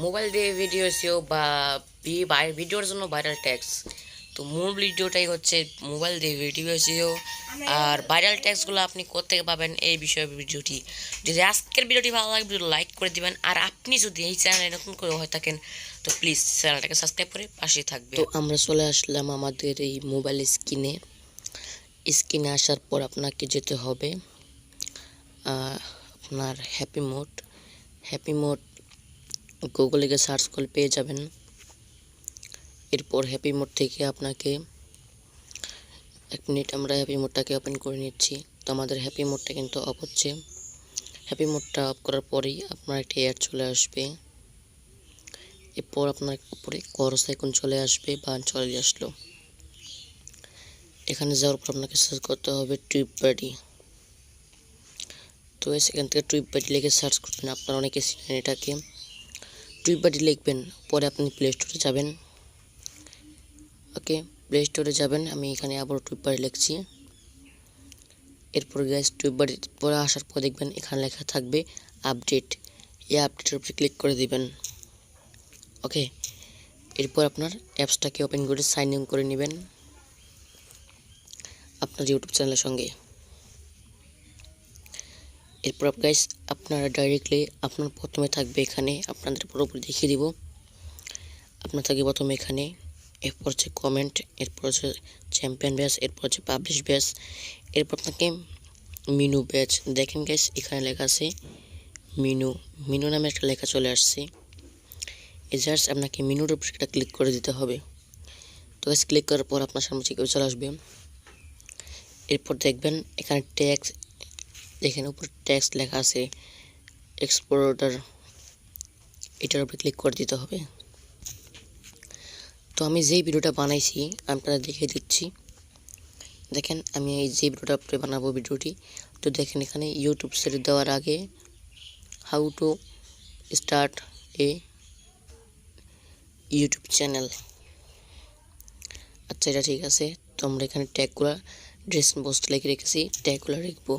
Mobile দিয়ে video SEO বা ভিডিওর জন্য ভাইরাল ট্যাক্স। তো মূল ভিডিওটাই হচ্ছে মোবাইল দিয়ে ভিডিও এসিও আর ভাইরাল ট্যাক্সগুলো আপনি কোত্থেকে পাবেন এই বিষয়ে ভিডিওটি। যদি আজকের ভিডিওটি ভালো লাগে ভিডিও লাইক করে দিবেন, আর আপনি যদি এই চ্যানেলে নতুন করে হয়ে থাকেন তো প্লিজ চ্যানেলটাকে সাবস্ক্রাইব করে পাশেই থাকবে। তো আমরা চলে আসলাম আমাদের এই মোবাইল স্ক্রিনে আসার পর আপনাকে যেতে হবে আপনার হ্যাপি মোড গুগলে গিয়ে সার্চ করে পেয়ে যাবেন। এরপর হ্যাপি মোড থেকে আপনাকে 1 মিনিট আমরা হ্যাপি মোডটাকে ওপেন করে নিচ্ছি। তো আমাদের হ্যাপি মোডটা কিন্তু অফ হচ্ছে। হ্যাপি মোডটা অফ করার পরেই আপনার একটি অ্যাড চলে আসবে। এরপর আপনার উপরে ক্রস আইকন চলে আসবে বা চলে আসলো। এখানে যাওয়ার পর আপনাকে সার্চ করতে হবে টুইট বাডি। তো সেখান থেকে টুইট বাডি লিখে সার্চ করবেন। আপনারা অনেকে চিনেন এটাকে। টুইট বাডি লিখবেন, পরে আপনি প্লে স্টোরে যাবেন। ওকে, প্লে স্টোরে যাবেন। আমি এখানে আবার টুইট বাডি লিখছি। এরপর গাইস টুইট বাডি পরে আসার পর দেখবেন এখানে লেখা থাকবে আপডেট। এই আপডেটের উপরে ক্লিক করে দিবেন। ওকে, এরপর আপনার অ্যাপসটাকে ওপেন করে সাইন ইন করে নেবেন আপনার ইউটিউব চ্যানেলের সঙ্গে। এরপর গাইস আপনারা ডাইরেক্টলি আপনার প্রথমে থাকবে এখানে, আপনাদের পুরোপুরি দেখিয়ে দিব। আপনার থাকবে প্রথমে এখানে, এরপর হচ্ছে কমেন্ট, এরপর হচ্ছে চ্যাম্পিয়ন ব্যাচ, এরপর হচ্ছে পাবলিশ ব্যাচ, এরপর আপনাকে মিনু ব্যাচ। দেখেন গাইস এখানে লেখা আছে মিনু নামে একটা লেখা চলে আসছে। এই জাস্ট আপনাকে মিনুর উপর একটা ক্লিক করে দিতে হবে। তো গাইস ক্লিক করার পর আপনার সামনে ঠিক চলে আসবে। এরপর দেখবেন এখানে ট্যাক্স, দেখেন উপর ট্যাক্স লেখা আছে এক্সপোর্টার, এটার উপরে ক্লিক করে দিতে হবে। তো আমি যেই ভিডিওটা বানাইছি আপনারা দেখিয়ে দিচ্ছি। দেখেন আমি এই যে ভিডিওটা আপনি বানাবো ভিডিওটি, তো দেখেন এখানে ইউটিউব সেট দেওয়ার আগে how to start A YouTube channel. আচ্ছা এটা ঠিক আছে। তো আমরা এখানে ট্যাগগুলো ড্রেসিং পোস্ট লিখে রেখেছি, ট্যাগগুলো লিখবো।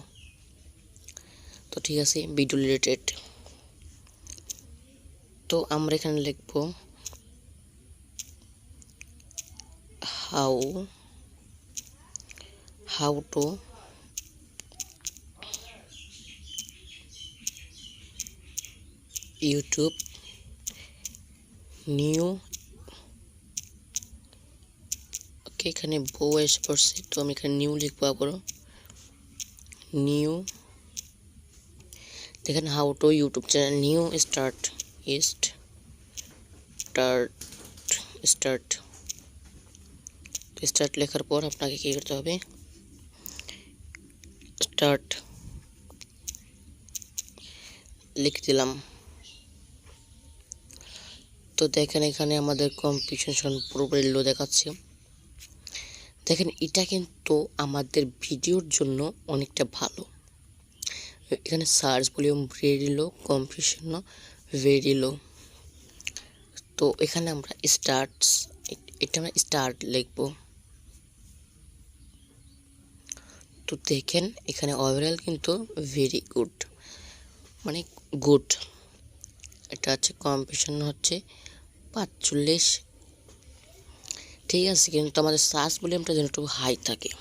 তো ঠিক আছে, ভিডিও রিলেটেড। তো আমরা এখানে লিখবো হাউ টু ইউটিউব নিউ। ওকে, এখানে বউ এসে পড়ছে, তো আমি এখানে নিউ লিখবো আবারও নিউ। দেখেন how to YouTube channel new start start লেখার পর আপনাকে কি করতে হবে, স্টার্ট লিখে দিলাম। তো দেখেন এখানে আমাদের কম্পিটিশন পুরোপুরি লো দেখাচ্ছে। দেখেন এটা কিন্তু আমাদের ভিডিওর জন্য অনেকটা ভালো। এখানে search volume very low, competition very low. তো এখানে আমরা এটা আমরা স্টার্ট লিখবো। তো দেখেন এখানে ওভারঅল কিন্তু ভেরি গুড, মানে গুড। এটা হচ্ছে কম্পিটিশন হচ্ছে 45, ঠিক আছে, কিন্তু আমাদের সার্চ ভলিউমটা যেন একটু হাই থাকে।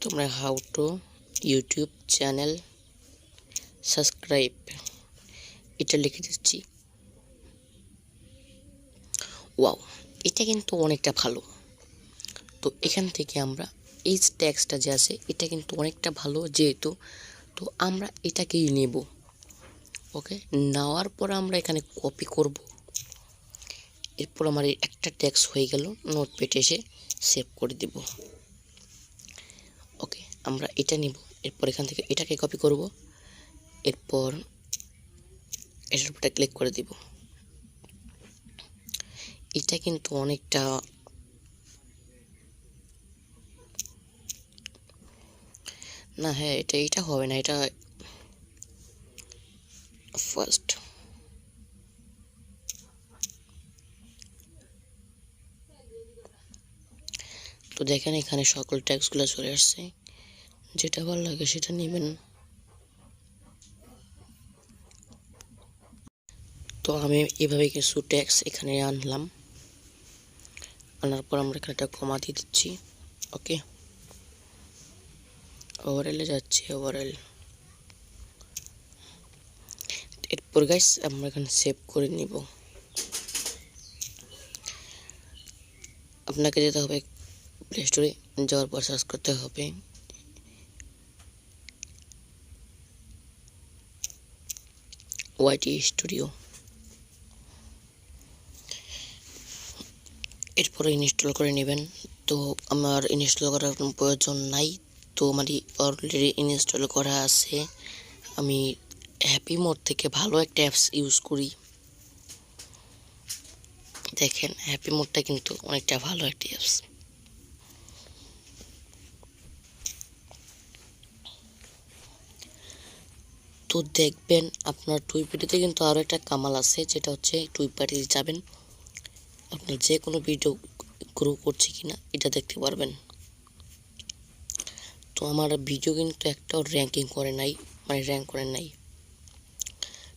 তোমরা how to YouTube channel subscribe এটা লিখে দিচ্ছি। ওয়াও, এটা কিন্তু অনেকটা ভালো। তো এখান থেকে আমরা এই ট্যাক্সটা যে আছে এটা কিন্তু অনেকটা ভালো যেহেতু, তো আমরা এটাকেই নেব। ওকে, নেওয়ার পর আমরা এখানে কপি করব। এরপর আমার একটা ট্যাক্স হয়ে গেল, নোটপ্যাডে এসে সেভ করে দিব। ওকে, আমরা এটা নিব। এরপর এখান থেকে এটাকে কপি করব, এরপর এটার উপরে ক্লিক করে দিব। এটা কিন্তু অনেকটা না, হ্যাঁ এটা হবে না, এটা ফার্স্ট। তো দেখেন এখানে সকল ট্যাক্সগুলো চলে আসছে, যেটা ভালো লাগে সেটা নেবেন। তো আমি এভাবে কিছু ট্যাক্স এখানে আনলাম, আনার পর আমরা এখানে একটা কমা দিয়ে দিচ্ছি। ওকে, ওভারঅলে যাচ্ছে ওভারঅল। এরপর গাইস আমরা এখানে সেভ করে নিব। আপনাকে যেতে হবে প্লে স্টোরে, যাওয়ার পর সার্চ করতে হবে ওয়াইটি স্টুডিও। এরপরে ইনস্টল করে নেবেন। তো আমার ইনস্টল করার কোনো প্রয়োজন নাই, তো আমার অলরেডি ইনস্টল করা আছে। আমি হ্যাপি মোড থেকে ভালো একটা অ্যাপস ইউজ করি। দেখেন হ্যাপি মোডটা কিন্তু অনেকটা ভালো একটা অ্যাপস। তো দেখবেন আপনার টুইপার্টিতে কিন্তু আরও একটা কামাল আছে, যেটা হচ্ছে টুইপার্টিতে যাবেন, আপনার যে কোনো ভিডিও গ্রো করছে কিনা এটা দেখতে পারবেন। তো আমার ভিডিও কিন্তু একটাও র্যাঙ্কিং করে নাই, মানে র্যাঙ্ক করে নাই।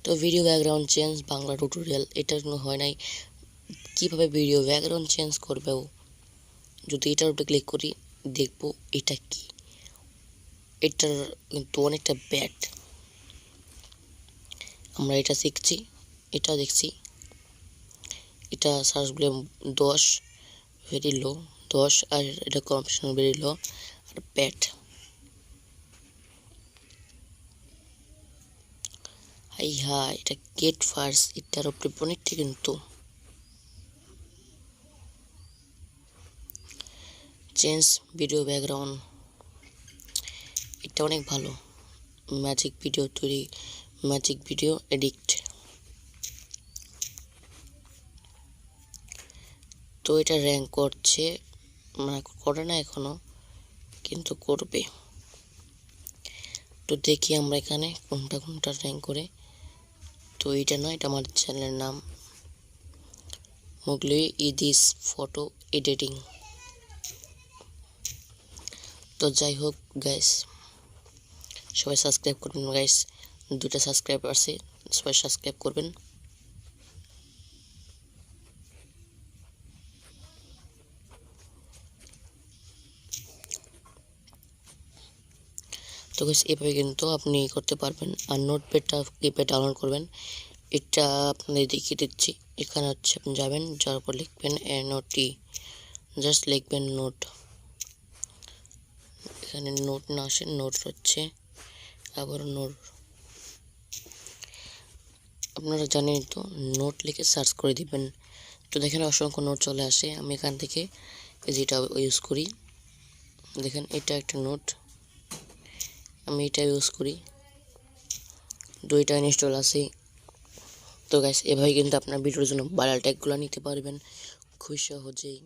তো video background change Bangla tutorial এটার জন্য হয় নাই। কিভাবে ভিডিও ব্যাকগ্রাউন্ড চেঞ্জ করবে, যদি এটার উপরে ক্লিক করি দেখবো এটা কি, এটার কিন্তু অনেকটা ব্যাড। আমরা এটা শিখছি, এটা দেখছি, এটা সার্চ বলে 10 ভেরি লো 10, আর এটা কম্পিটিশন ভেরি লো আর ব্যাড। হ্যাঁ এটা গেট ফার্স্ট, এটার উপরে অনেকটা কিন্তু চেঞ্জ ভিডিও ব্যাকগ্রাউন্ড, এটা অনেক ভালো। ম্যাজিক ভিডিও তৈরি, ম্যাজিক ভিডিও এডিট। তো এটা র্যাঙ্ক করছে, মানে করে না এখনো, কিন্তু করবে। তো দেখি আমরা এখানে কোনটা কোনটা র্যাঙ্ক করে। তো এটা নয়, এটা আমার চ্যানেলের নাম মোগলি ইদিস ফটো এডিটিং। তো যাই হোক গাইস, সবাই সাবস্ক্রাইব করবেন গাইস, 2টা সাবস্ক্রাইব আছে, সবাই সাবস্ক্রাইব করবেন। তো গাইস এভাবে কিন্তু আপনি করতে পারবেন। আর নোটপ্যাডটা কিভাবে ডাউনলোড করবেন এটা আপনাদের দেখিয়ে দিচ্ছি। এখানে হচ্ছে আপনি যাবেন, যাওয়ার পর লিখবেন NOT, জাস্ট লিখবেন নোট। এখানে নোট না আসে, নোট হচ্ছে আবার নোট, আপনারা জানেন তো, নোট লিখে সার্চ করে দিবেন। তো দেখেন অসংখ্য নোট চলে আসে। আমি এখান থেকে যেটা ইউজ করি, দেখেন এটা একটা নোট, আমি এটা ইউজ করি, 2টা ইনস্টল আছে। তো গাইস এভাবে কিন্তু আপনার ভিডিওর জন্য ভাইরাল ট্যাগগুলো নিতে পারবেন খুব সহজেই।